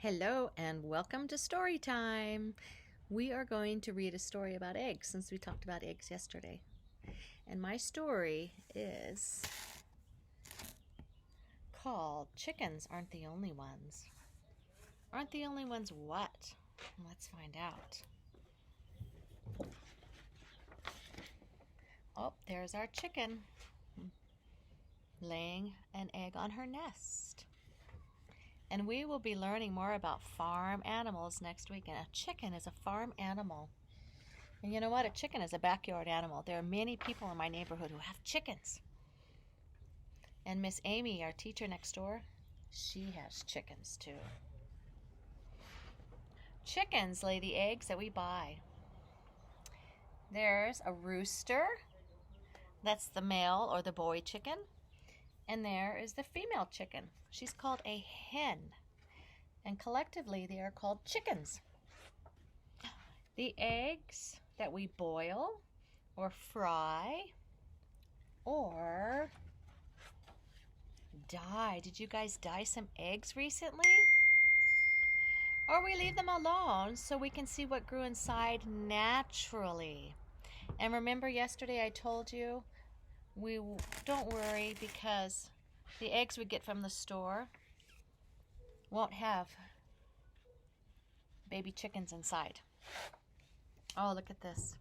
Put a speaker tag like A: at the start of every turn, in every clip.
A: Hello and welcome to story time. We are going to read a story about eggs since we talked about eggs yesterday. And my story is called Chickens Aren't the Only Ones. Aren't the only ones what? Let's find out. Oh, there's our chicken laying an egg on her nest. And we will be learning more about farm animals next week. And a chicken is a farm animal. And you know what? A chicken is a backyard animal. There are many people in my neighborhood who have chickens. And Miss Amy, our teacher next door, she has chickens too. Chickens lay the eggs that we buy. There's a rooster. That's the male or the boy chicken. And there is the female chicken. She's called a hen. And collectively they are called chickens. The eggs that we boil or fry or dye. Did you guys dye some eggs recently? Or we leave them alone so we can see what grew inside naturally. And remember yesterday I told you we don't worry because the eggs we get from the store won't have baby chickens inside. Oh, look at this.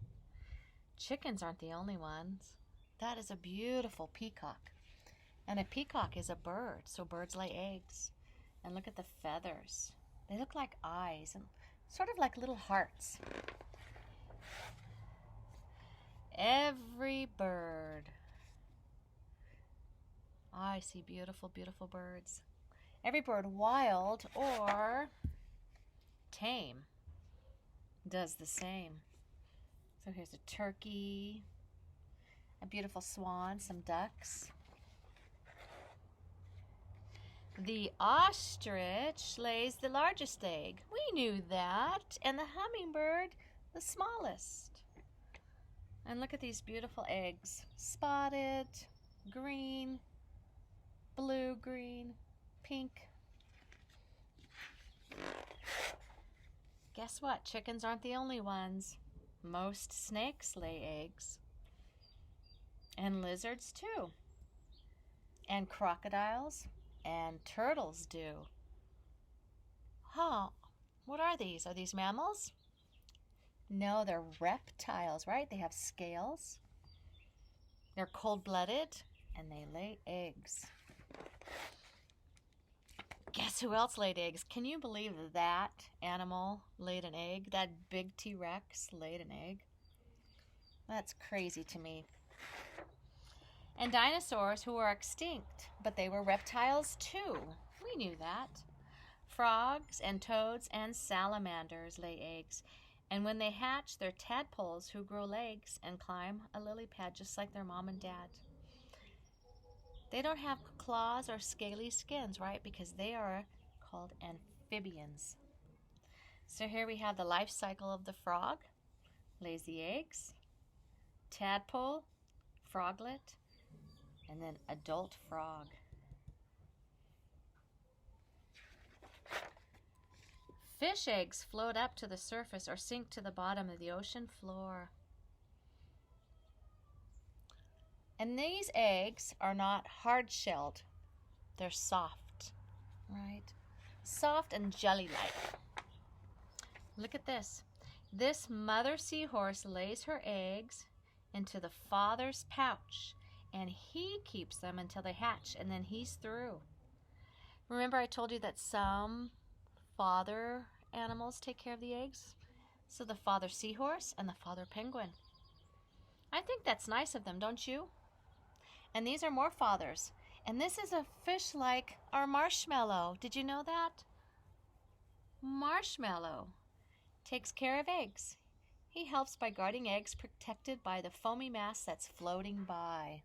A: Chickens aren't the only ones. That is a beautiful peacock. And a peacock is a bird, so birds lay eggs. And look at the feathers. They look like eyes and sort of like little hearts. Every bird. I see beautiful, beautiful birds. Every bird, wild or tame, does the same. So here's a turkey, a beautiful swan, some ducks. The ostrich lays the largest egg. We knew that. And the hummingbird, the smallest. And look at these beautiful eggs. Spotted, green, blue, green, pink. Guess what? Chickens aren't the only ones. Most snakes lay eggs. And lizards too. And crocodiles and turtles do. Huh, what are these? Are these mammals? No, they're reptiles, right? They have scales. They're cold-blooded and they lay eggs. Guess who else laid eggs? Can you believe that animal laid an egg? That big T-Rex laid an egg? That's crazy to me. And dinosaurs who are extinct, but they were reptiles too. We knew that. Frogs and toads and salamanders lay eggs. And when they hatch, they're tadpoles who grow legs and climb a lily pad just like their mom and dad. They don't have claws or scaly skins, right? Because they are called amphibians. So here we have the life cycle of the frog. Lays the eggs. Tadpole, froglet, and then adult frog. Fish eggs float up to the surface or sink to the bottom of the ocean floor. And these eggs are not hard-shelled. They're soft, right? Soft and jelly-like. Look at this. This mother seahorse lays her eggs into the father's pouch, and he keeps them until they hatch, and then he's through. Remember I told you that some father animals take care of the eggs? So the father seahorse and the father penguin. I think that's nice of them, don't you? And these are more fathers. And this is a fish like our marshmallow. Did you know that? Marshmallow takes care of eggs. He helps by guarding eggs protected by the foamy mass that's floating by.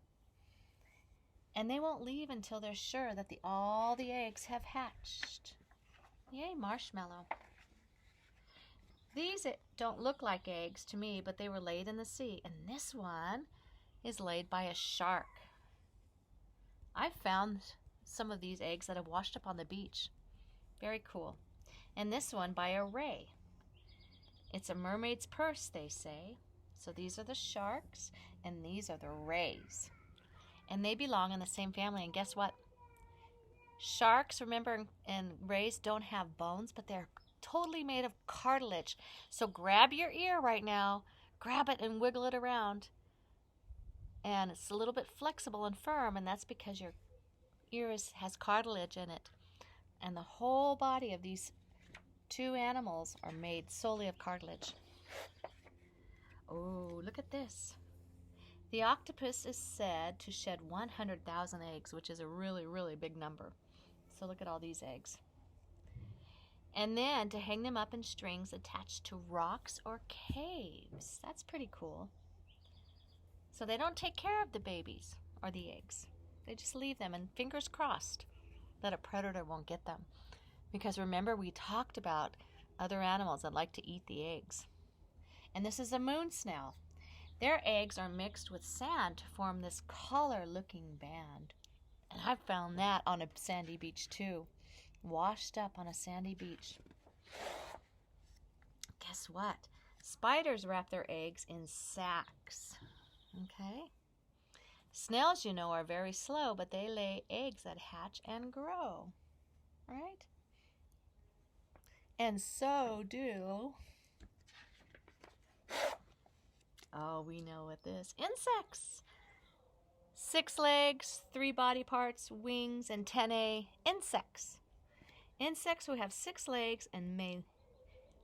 A: And they won't leave until they're sure that all the eggs have hatched. Yay, marshmallow. These don't look like eggs to me, but they were laid in the sea. And this one is laid by a shark. I've found some of these eggs that have washed up on the beach. Very cool. And this one by a ray. It's a mermaid's purse, they say. So these are the sharks, and these are the rays. And they belong in the same family. And guess what? Sharks, remember, and rays don't have bones, but they're totally made of cartilage. So grab your ear right now, grab it and wiggle it around. And it's a little bit flexible and firm, and that's because your ear has cartilage in it. And the whole body of these two animals are made solely of cartilage. Oh, look at this. The octopus is said to shed 100,000 eggs, which is a really, really big number. So look at all these eggs. And then to hang them up in strings attached to rocks or caves. That's pretty cool. So they don't take care of the babies or the eggs. They just leave them, and fingers crossed that a predator won't get them. Because remember, we talked about other animals that like to eat the eggs. And this is a moon snail. Their eggs are mixed with sand to form this collar-looking band. And I've found that on a sandy beach too. Washed up on a sandy beach. Guess what? Spiders wrap their eggs in sacs. Okay? Snails, you know, are very slow, but they lay eggs that hatch and grow. Right? And so do... Oh, we know what this. Insects. 6 legs, 3 body parts, wings, antennae. Insects. Insects who have 6 legs and may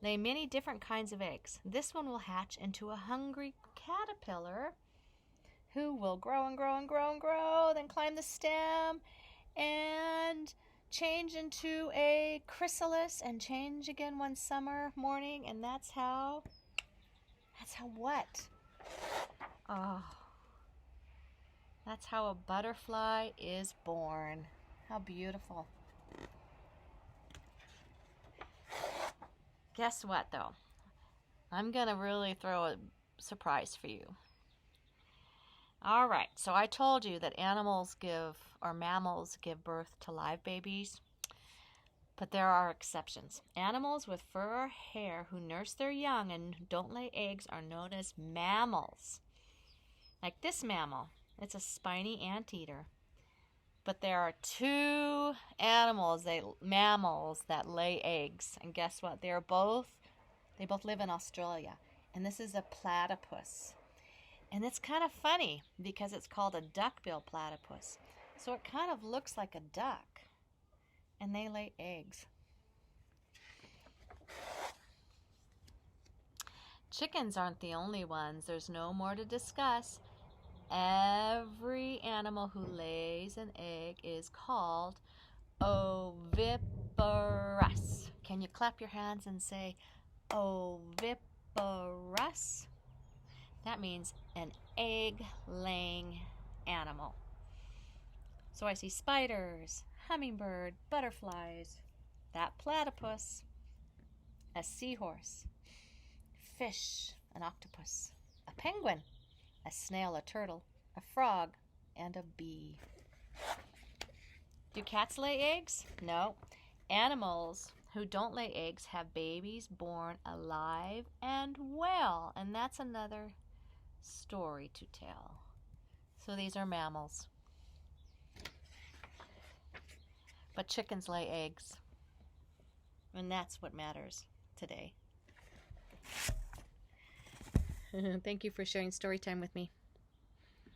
A: lay many different kinds of eggs. This one will hatch into a hungry caterpillar who will grow and grow and grow and grow, then climb the stem and change into a chrysalis and change again one summer morning, and that's how what? Oh, that's how a butterfly is born. How beautiful. Guess what, though? I'm going to really throw a surprise for you. All right, so I told you that mammals give birth to live babies, but there are exceptions. Animals with fur or hair who nurse their young and don't lay eggs are known as mammals. Like this mammal, it's a spiny anteater. But there are 2 mammals that lay eggs, and guess what? They both live in Australia, and this is a platypus. And it's kind of funny because it's called a duckbill platypus. So it kind of looks like a duck, and they lay eggs. Chickens aren't the only ones. There's no more to discuss. Every animal who lays an egg is called oviparous. Can you clap your hands and say oviparous? That means an egg-laying animal. So I see spiders, hummingbird, butterflies, that platypus, a seahorse, fish, an octopus, a penguin, a snail, a turtle, a frog, and a bee. Do cats lay eggs? No. Animals who don't lay eggs have babies born alive and well, and that's another story to tell. So these are mammals. But chickens lay eggs, and that's what matters today. Thank you for sharing story time with me.